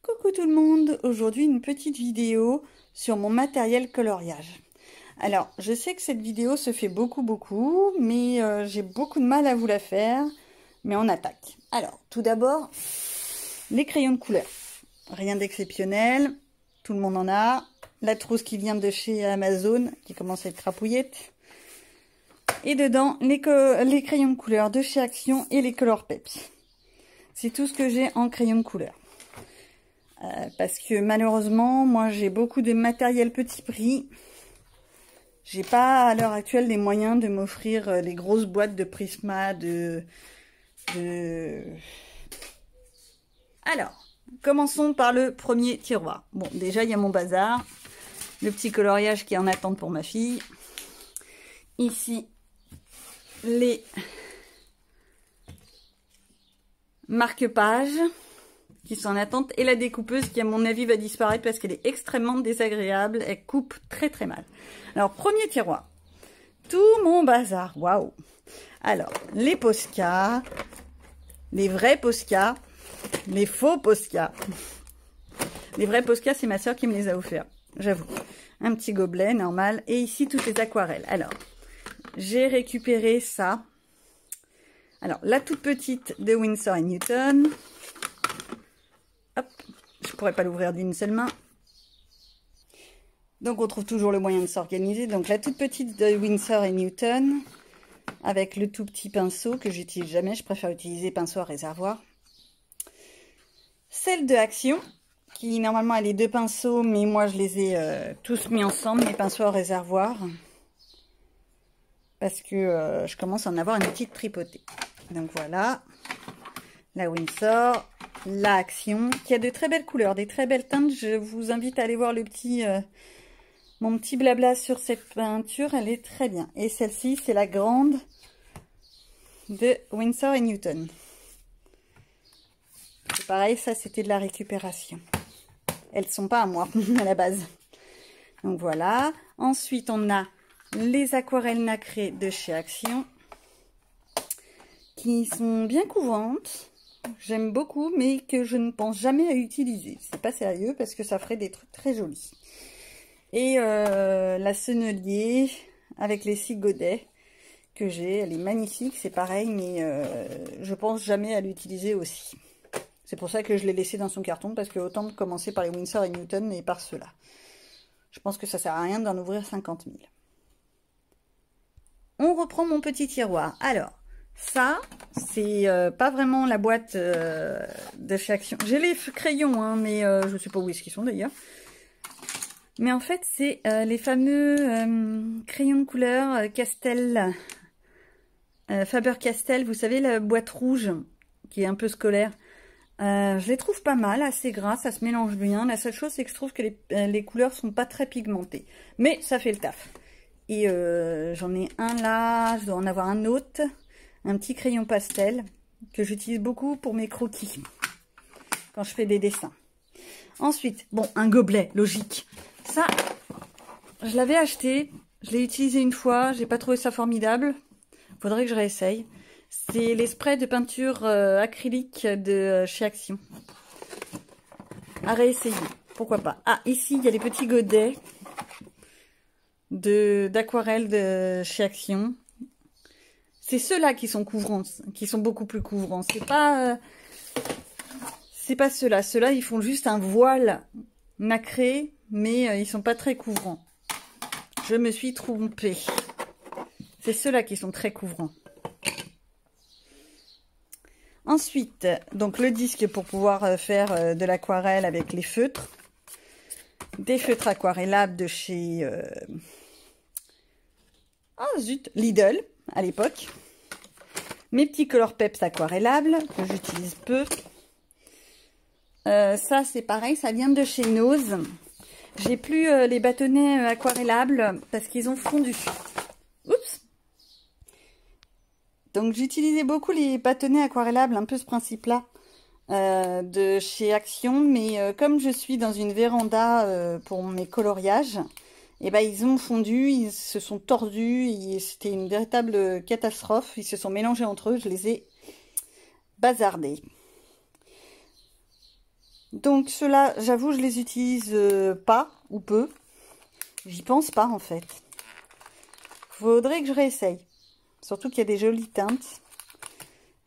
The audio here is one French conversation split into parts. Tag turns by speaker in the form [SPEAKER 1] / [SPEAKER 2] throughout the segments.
[SPEAKER 1] Coucou tout le monde, aujourd'hui une petite vidéo sur mon matériel coloriage. Alors, je sais que cette vidéo se fait beaucoup, mais j'ai beaucoup de mal à vous la faire, mais on attaque. Alors, tout d'abord, les crayons de couleur. Rien d'exceptionnel, tout le monde en a. La trousse qui vient de chez Amazon, qui commence à être crapouillette. Et dedans, les crayons de couleur de chez Action et les Color Peps. C'est tout ce que j'ai en crayon de couleur. Parce que malheureusement, moi j'ai beaucoup de matériel petit prix. J'ai pas à l'heure actuelle les moyens de m'offrir les grosses boîtes de Prisma, Alors, commençons par le premier tiroir. Bon, déjà il y a mon bazar. Le petit coloriage qui est en attente pour ma fille. Ici, les marque-pages qui sont en attente, et la découpeuse qui à mon avis va disparaître parce qu'elle est extrêmement désagréable, elle coupe très mal. Alors premier tiroir, tout mon bazar, waouh. Alors les Posca, les vrais Posca, les faux Posca. Les vrais Posca, c'est ma soeur qui me les a offerts, j'avoue. Un petit gobelet normal, et ici toutes les aquarelles. Alors j'ai récupéré ça. Alors la toute petite de Winsor & Newton. Hop, je pourrais pas l'ouvrir d'une seule main. Donc on trouve toujours le moyen de s'organiser. Donc la toute petite de Winsor & Newton avec le tout petit pinceau que j'utilise jamais. Je préfère utiliser pinceau à réservoir. Celle de Action qui normalement elle est deux pinceaux, mais moi je les ai tous mis ensemble, mes pinceaux à réservoir, parce que je commence à en avoir une petite tripotée. Donc voilà, la Winsor, la Action, qui a de très belles couleurs, des très belles teintes. Je vous invite à aller voir le petit, mon petit blabla sur cette peinture, elle est très bien. Et celle-ci, c'est la grande de Winsor & Newton. C'est pareil, ça c'était de la récupération. Elles ne sont pas à moi, à la base. Donc voilà. Ensuite, on a les aquarelles nacrées de chez Action, qui sont bien couvrantes. J'aime beaucoup, mais que je ne pense jamais à utiliser. C'est pas sérieux parce que ça ferait des trucs très jolis. Et la Sennelier avec les 6 godets que j'ai, elle est magnifique, c'est pareil, mais je pense jamais à l'utiliser aussi. C'est pour ça que je l'ai laissé dans son carton, parce que autant commencer par les Winsor & Newton et par ceux-là. Je pense que ça sert à rien d'en ouvrir 50 000. On reprend mon petit tiroir. Alors, ça, c'est pas vraiment la boîte de chez Action. J'ai les crayons, hein, mais je sais pas où est-ce qu'ils sont d'ailleurs. Mais en fait, c'est les fameux crayons de couleur Castel, Faber-Castell. Vous savez, la boîte rouge qui est un peu scolaire. Je les trouve pas mal, assez gras, ça se mélange bien. La seule chose, c'est que je trouve que les couleurs sont pas très pigmentées. Mais ça fait le taf. Et j'en ai un là, je dois en avoir un autre. Un petit crayon pastel que j'utilise beaucoup pour mes croquis. Quand je fais des dessins. Ensuite, bon, un gobelet, logique. Ça, je l'avais acheté. Je l'ai utilisé une fois. J'ai pas trouvé ça formidable. Faudrait que je réessaye. C'est les sprays de peinture acrylique de chez Action. À réessayer. Pourquoi pas. Ah, ici, il y a les petits godets d'aquarelle de chez Action. C'est ceux-là qui sont couvrants, qui sont beaucoup plus couvrants. C'est pas ceux-là. Ceux-là, ils font juste un voile nacré, mais ils sont pas très couvrants. Je me suis trompée. C'est ceux-là qui sont très couvrants. Ensuite, donc le disque pour pouvoir faire de l'aquarelle avec les feutres. Des feutres aquarellables de chez Lidl à l'époque. Mes petits Color Peps aquarellables que j'utilise peu. Ça c'est pareil, ça vient de chez Nose. J'ai plus les bâtonnets aquarellables parce qu'ils ont fondu. Oups. Donc j'utilisais beaucoup les bâtonnets aquarellables, un peu ce principe-là, de chez Action. Mais comme je suis dans une véranda pour mes coloriages, et ben ils ont fondu, ils se sont tordus, c'était une véritable catastrophe. Ils se sont mélangés entre eux, je les ai bazardés. Donc ceux-là, j'avoue, je les utilise pas ou peu. J'y pense pas en fait. Faudrait que je réessaye. Surtout qu'il y a des jolies teintes.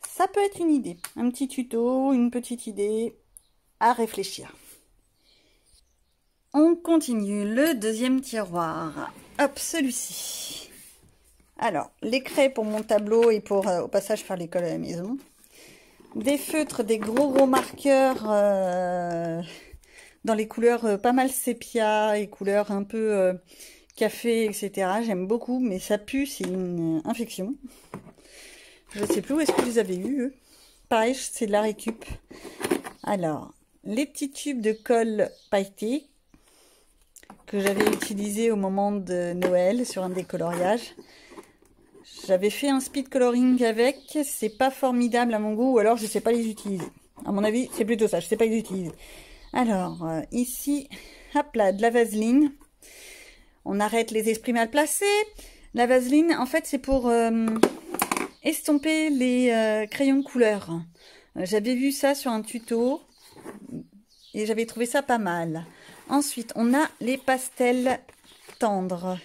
[SPEAKER 1] Ça peut être une idée. Un petit tuto, une petite idée à réfléchir. On continue le deuxième tiroir. Hop, celui-ci. Alors, les craies pour mon tableau et pour au passage faire l'école à la maison. Des feutres, des gros marqueurs dans les couleurs pas mal sépia et couleurs un peu café, etc. J'aime beaucoup, mais ça pue, c'est une infection. Je ne sais plus où est-ce que vous avez eu, eux. Pareil, c'est de la récup. Alors, les petits tubes de colle pailleté que j'avais utilisés au moment de Noël sur un des coloriages. J'avais fait un speed coloring avec, c'est pas formidable à mon goût, ou alors je sais pas les utiliser. À mon avis, c'est plutôt ça, je sais pas les utiliser. Alors, ici, hop là, de la vaseline. On arrête les esprits mal placés. La vaseline, en fait, c'est pour estomper les crayons de couleur. J'avais vu ça sur un tuto et j'avais trouvé ça pas mal. Ensuite, on a les pastels tendres.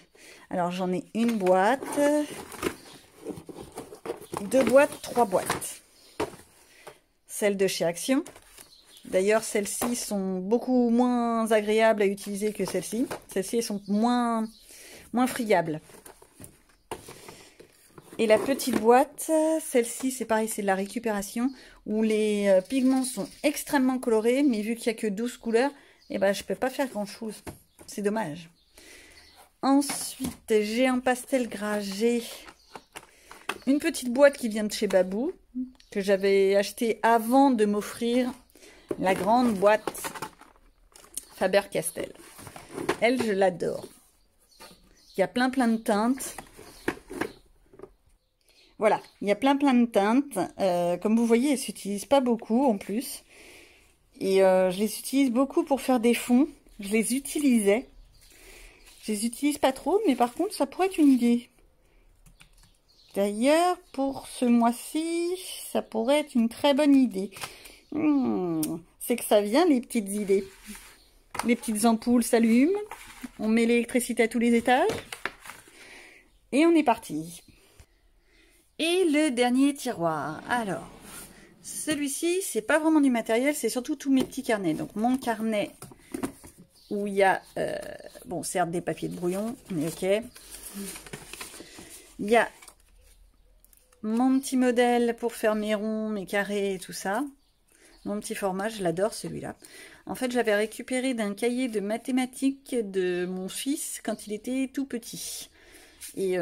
[SPEAKER 1] Alors, j'en ai une boîte, 2 boîtes, 3 boîtes. Celles de chez Action. D'ailleurs, celles-ci sont beaucoup moins agréables à utiliser que celles-ci. Celles-ci sont moins friables. Et la petite boîte, celle-ci, c'est pareil, c'est de la récupération, où les pigments sont extrêmement colorés, mais vu qu'il n'y a que 12 couleurs, eh ben, je ne peux pas faire grand-chose. C'est dommage. Ensuite, j'ai un pastel gras, j'ai une petite boîte qui vient de chez Babou, que j'avais acheté avant de m'offrir la grande boîte Faber-Castell. Elle, je l'adore. Il y a plein de teintes. Voilà, il y a plein de teintes. Comme vous voyez, elles ne s'utilisent pas beaucoup en plus. Et je les utilise beaucoup pour faire des fonds. Je les utilisais. Je les utilise pas trop, mais par contre, ça pourrait être une idée. D'ailleurs, pour ce mois-ci, ça pourrait être une très bonne idée. C'est que ça vient, les petites idées. Les petites ampoules s'allument. On met l'électricité à tous les étages. Et on est parti. Et le dernier tiroir. Alors, celui-ci, c'est pas vraiment du matériel, c'est surtout tous mes petits carnets. Donc, mon carnet où il y a, bon, certes des papiers de brouillon, mais ok. Il y a mon petit modèle pour faire mes ronds, mes carrés et tout ça. Mon petit format, je l'adore celui-là. En fait, j'avais récupéré d'un cahier de mathématiques de mon fils quand il était tout petit. Et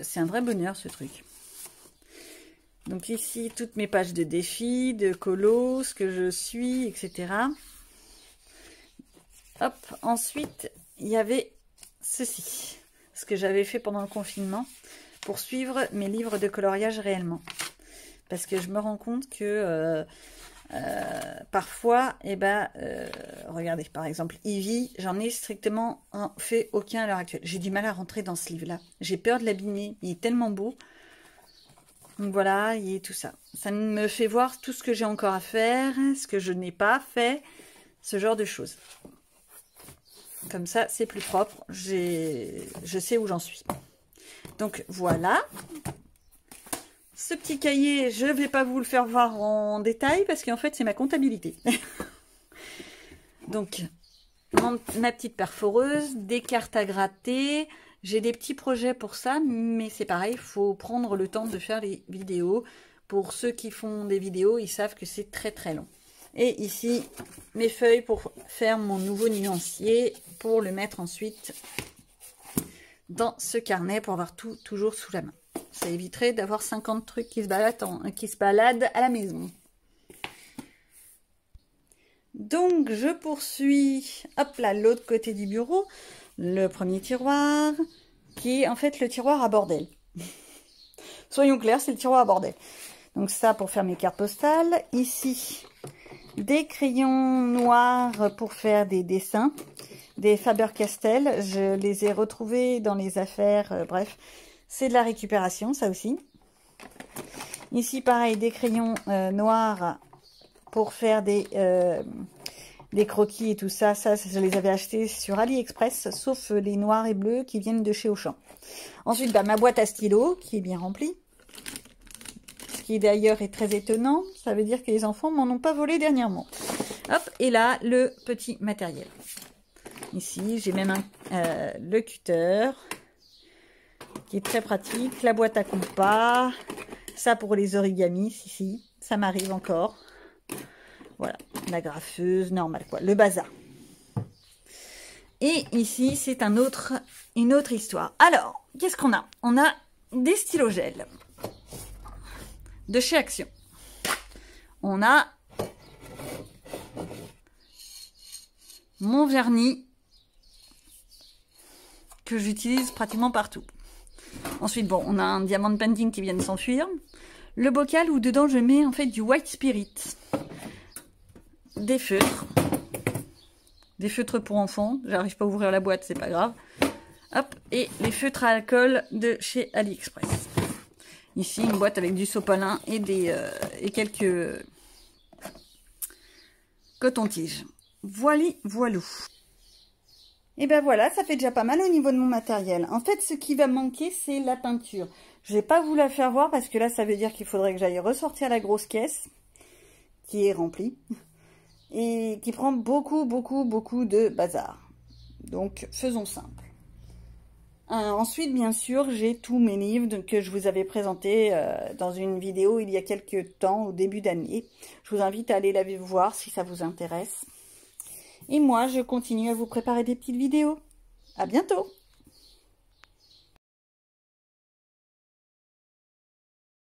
[SPEAKER 1] c'est un vrai bonheur ce truc. Donc ici, toutes mes pages de défis, de colo, ce que je suis, etc. Hop, ensuite, il y avait ceci. Ce que j'avais fait pendant le confinement pour suivre mes livres de coloriage réellement. Parce que je me rends compte que parfois, regardez, par exemple, Ivy, j'en ai strictement fait aucun à l'heure actuelle. J'ai du mal à rentrer dans ce livre-là. J'ai peur de l'abîmer. Il est tellement beau. Donc voilà, il y a tout ça. Ça me fait voir tout ce que j'ai encore à faire, ce que je n'ai pas fait, ce genre de choses. Comme ça, c'est plus propre. Je sais où j'en suis. Donc voilà. Ce petit cahier, je ne vais pas vous le faire voir en détail parce qu'en fait, c'est ma comptabilité. Donc, ma petite perforeuse, des cartes à gratter. J'ai des petits projets pour ça, mais c'est pareil, il faut prendre le temps de faire les vidéos. Pour ceux qui font des vidéos, ils savent que c'est très long. Et ici, mes feuilles pour faire mon nouveau nuancier, pour le mettre ensuite dans ce carnet pour avoir tout toujours sous la main. Ça éviterait d'avoir 50 trucs qui se baladent à la maison. Donc, je poursuis, hop là, l'autre côté du bureau, le premier tiroir, qui est en fait le tiroir à bordel. Soyons clairs, c'est le tiroir à bordel. Donc ça, pour faire mes cartes postales. Ici, des crayons noirs pour faire des dessins, des Faber-Castell. Je les ai retrouvés dans les affaires, bref. C'est de la récupération, ça aussi. Ici, pareil, des crayons noirs pour faire des des croquis et tout ça. Ça, je les avais achetés sur AliExpress, sauf les noirs et bleus qui viennent de chez Auchan. Ensuite, bah, ma boîte à stylo qui est bien remplie. Ce qui d'ailleurs est très étonnant. Ça veut dire que les enfants m'en ont pas volé dernièrement. Hop, et là, le petit matériel. Ici, j'ai même le cutter qui est très pratique. La boîte à compas. Ça pour les origamis, si, ça m'arrive encore. Voilà, la graffeuse, normal quoi, le bazar. Et ici, c'est une autre histoire. Alors, qu'est-ce qu'on a? On a des stylogels de chez Action. On a mon vernis que j'utilise pratiquement partout. Ensuite, bon, on a un diamant painting qui vient de s'enfuir. Le bocal où dedans je mets en fait du white spirit. Des feutres pour enfants. J'arrive pas à ouvrir la boîte, c'est pas grave. Hop, et les feutres à alcool de chez AliExpress. Ici, une boîte avec du sopalin et et quelques coton-tiges. Voilou. Et ben voilà, ça fait déjà pas mal au niveau de mon matériel. En fait, ce qui va manquer, c'est la peinture. Je vais pas vous la faire voir parce que là, ça veut dire qu'il faudrait que j'aille ressortir la grosse caisse qui est remplie et qui prend beaucoup de bazar. Donc, faisons simple. Ensuite, bien sûr, j'ai tous mes livres que je vous avais présentés dans une vidéo il y a quelques temps, au début d'année. Je vous invite à aller la voir si ça vous intéresse. Et moi, je continue à vous préparer des petites vidéos. À bientôt!